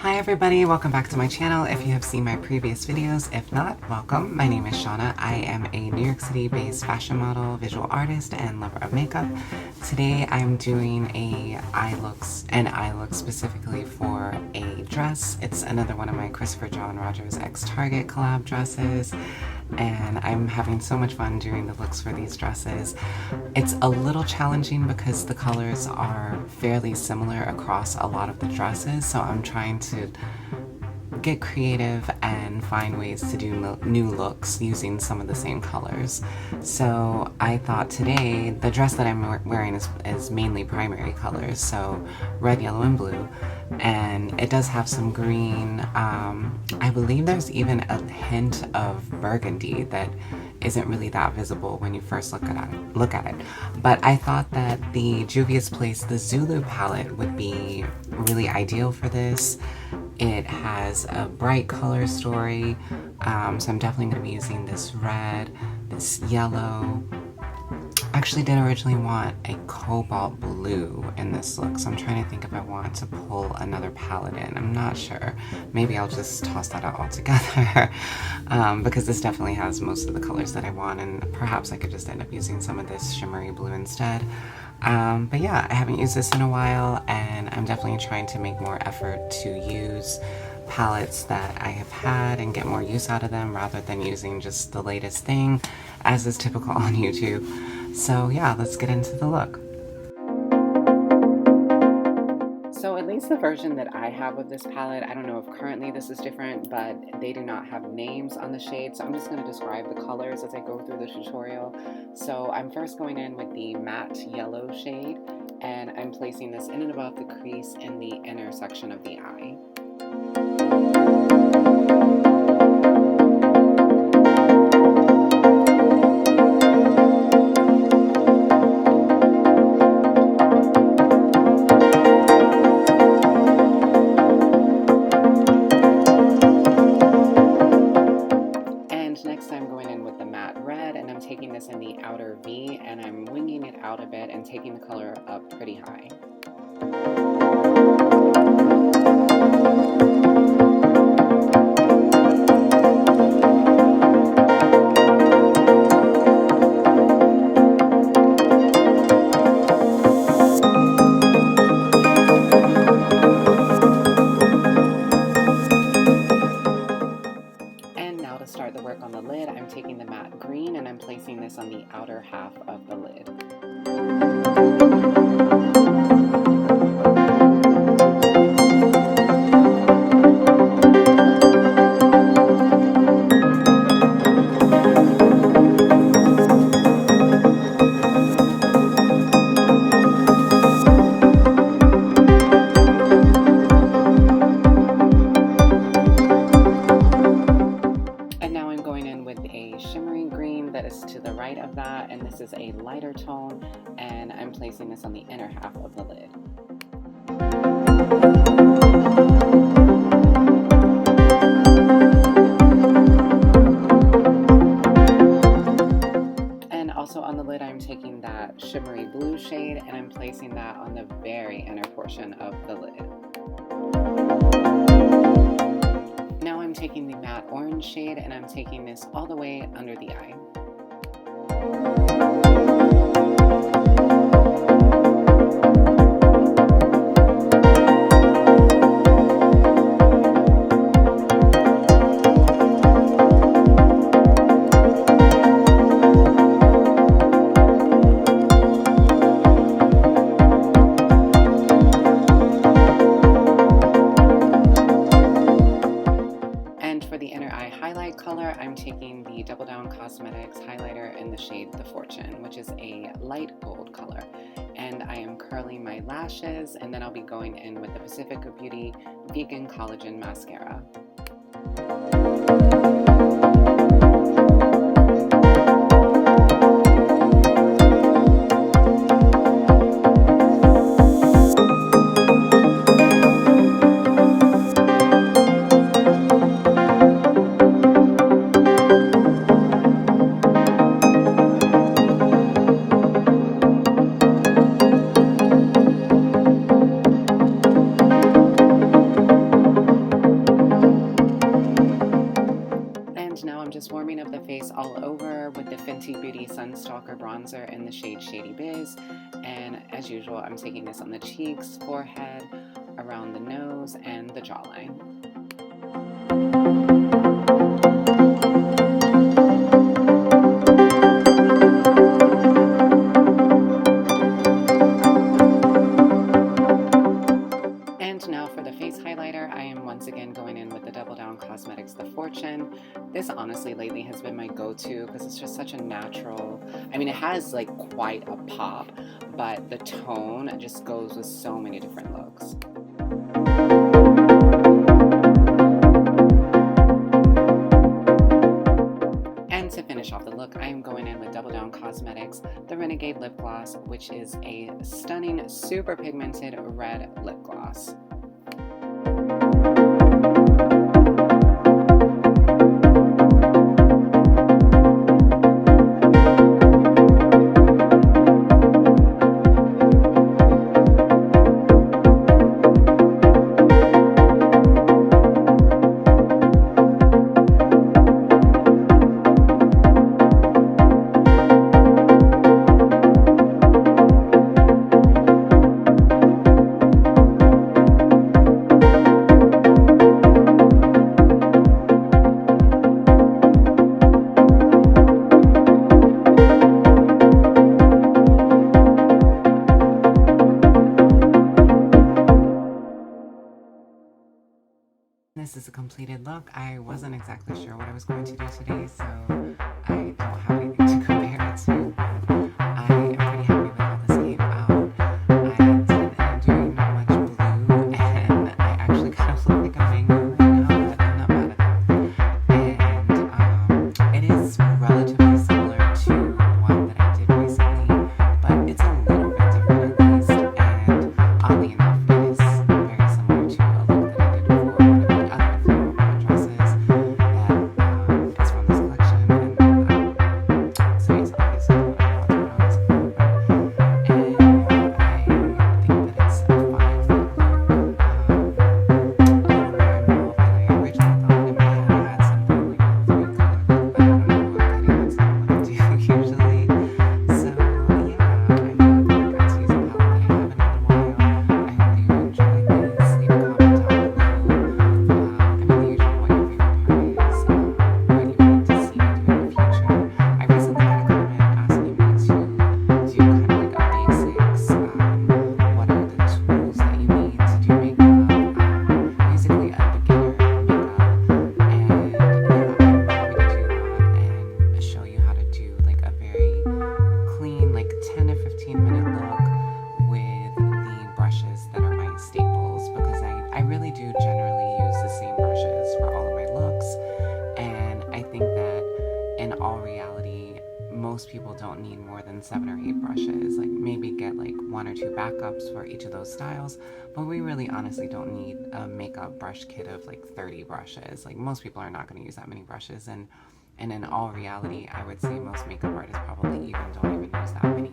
Hi everybody, welcome back to my channel. If you have seen my previous videos, if not, welcome. My name is Shauna. I am a New York City based fashion model, visual artist, and lover of makeup. Today I'm doing an eye look specifically for a dress. It's another one of my Christopher John Rogers x Target collab dresses, and I'm having so much fun doing the looks for these dresses. It's a little challenging because the colors are fairly similar across a lot of the dresses, so I'm trying to get creative and find ways to do new looks using some of the same colors. So I thought today the dress that I'm wearing is mainly primary colors, so red, yellow, and blue, and it does have some green. I believe there's even a hint of burgundy that isn't really that visible when you first look at it. But I thought that the Juvia's Place, the Zulu palette, would be really ideal for this. It has a bright color story, so I'm definitely going to be using this red, this yellow. I actually did originally want a cobalt blue in this look, so I'm trying to think if I want to pull another palette in. I'm not sure. Maybe I'll just toss that out altogether because this definitely has most of the colors that I want, and perhaps I could just end up using some of this shimmery blue instead. But yeah, I haven't used this in a while, and I'm definitely trying to make more effort to use palettes that I have had and get more use out of them rather than using just the latest thing, as is typical on YouTube. So yeah, let's get into the look. So at least the version that I have of this palette, I don't know if currently this is different, but they do not have names on the shades, so I'm just going to describe the colors as I go through the tutorial. So I'm first going in with the matte yellow shade, and I'm placing this in and above the crease in the inner section of the eye. Taking this in the outer V, and I'm winging it out a bit and taking the color up pretty high. To start the work on the lid, I'm taking the matte green and I'm placing this on the outer half of the lid. That is to the right of that, and this is a lighter tone, and I'm placing this on the inner half of the lid. And also on the lid, I'm taking that shimmery blue shade and I'm placing that on the very inner portion of the lid. Now I'm taking the matte orange shade and I'm taking this all the way under the eye. Color, I'm taking the Double Down Cosmetics highlighter in the shade The Fortune, which is a light gold color, and I am curling my lashes, and then I'll be going in with the Pacifica Beauty Vegan Collagen Mascara. is Warming Up the Face All Over with the Fenty Beauty Sunstalker Bronzer in the shade Shady Biz. And as usual, I'm taking this on the cheeks, forehead, around the nose, and the jawline. And now for the face highlighter, I am once again going in with the Double Down Cosmetics The Fortune. This honestly lately has been my go-to because it's just such a natural, I mean, it has like quite a pop, but the tone just goes with so many different looks. And to finish off the look, I am going in with Double Down Cosmetics The Renegade Lip Gloss, which is a stunning, super pigmented red lip gloss. This is a completed look. I wasn't exactly sure what I was going to do today, so I don't have anything to compare it to. I am pretty happy with how this came out. I didn't end up doing much blue, and I actually kind of look like a mango right now, but I'm not mad at that. And it is relatively similar to one that I did recently, but it's a little bit different at least, and oddly enough, it is very similar to a look that I did before. Most people don't need more than 7 or 8 brushes, like maybe get like 1 or 2 backups for each of those styles, but we really honestly don't need a makeup brush kit of like 30 brushes. Like most people are not going to use that many brushes, and in all reality, I would say most makeup artists probably even don't even use that many